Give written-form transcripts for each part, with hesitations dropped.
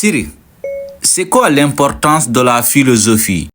Siri, c'est quoi l'importance de la philosophie?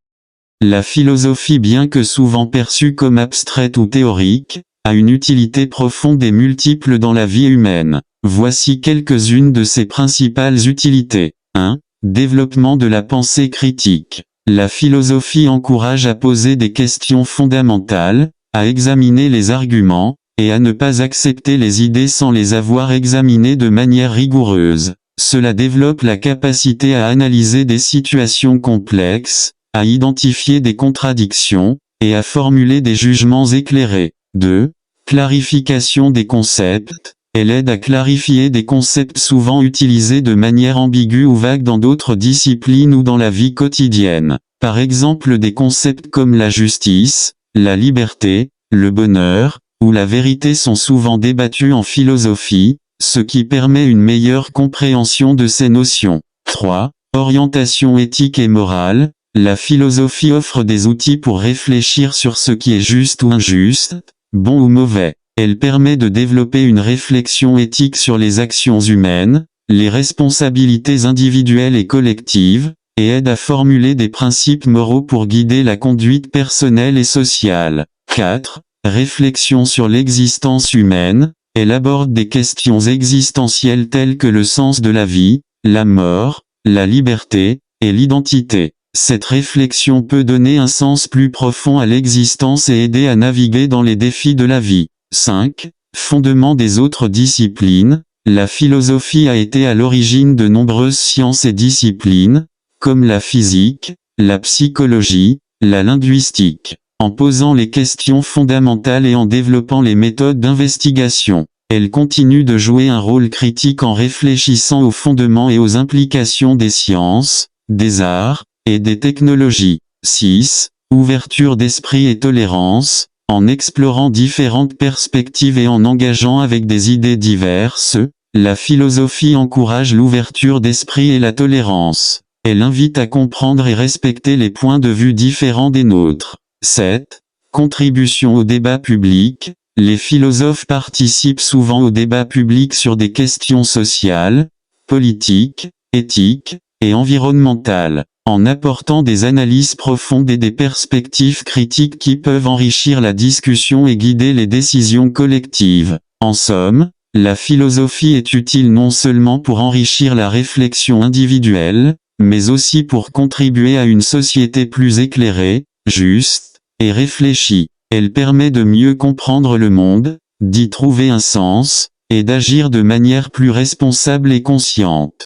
La philosophie, bien que souvent perçue comme abstraite ou théorique, a une utilité profonde et multiple dans la vie humaine. Voici quelques-unes de ses principales utilités. 1. Développement de la pensée critique. La philosophie encourage à poser des questions fondamentales, à examiner les arguments, et à ne pas accepter les idées sans les avoir examinées de manière rigoureuse. Cela développe la capacité à analyser des situations complexes, à identifier des contradictions, et à formuler des jugements éclairés. 2. Clarification des concepts. Elle aide à clarifier des concepts souvent utilisés de manière ambiguë ou vague dans d'autres disciplines ou dans la vie quotidienne. Par exemple, des concepts comme la justice, la liberté, le bonheur, ou la vérité sont souvent débattus en philosophie, ce qui permet une meilleure compréhension de ces notions. 3. Orientation éthique et morale. La philosophie offre des outils pour réfléchir sur ce qui est juste ou injuste, bon ou mauvais. Elle permet de développer une réflexion éthique sur les actions humaines, les responsabilités individuelles et collectives, et aide à formuler des principes moraux pour guider la conduite personnelle et sociale. 4. Réflexion sur l'existence humaine. Elle aborde des questions existentielles telles que le sens de la vie, la mort, la liberté, et l'identité. Cette réflexion peut donner un sens plus profond à l'existence et aider à naviguer dans les défis de la vie. 5. Fondement des autres disciplines. La philosophie a été à l'origine de nombreuses sciences et disciplines, comme la physique, la psychologie, la linguistique. En posant les questions fondamentales et en développant les méthodes d'investigation, elle continue de jouer un rôle critique en réfléchissant aux fondements et aux implications des sciences, des arts, et des technologies. 6. Ouverture d'esprit et tolérance. En explorant différentes perspectives et en engageant avec des idées diverses, la philosophie encourage l'ouverture d'esprit et la tolérance. Elle invite à comprendre et respecter les points de vue différents des nôtres. 7. Contribution au débat public. Les philosophes participent souvent au débat public sur des questions sociales, politiques, éthiques, et environnementales, en apportant des analyses profondes et des perspectives critiques qui peuvent enrichir la discussion et guider les décisions collectives. En somme, la philosophie est utile non seulement pour enrichir la réflexion individuelle, mais aussi pour contribuer à une société plus éclairée, juste, et réfléchie. Elle permet de mieux comprendre le monde, d'y trouver un sens, et d'agir de manière plus responsable et consciente.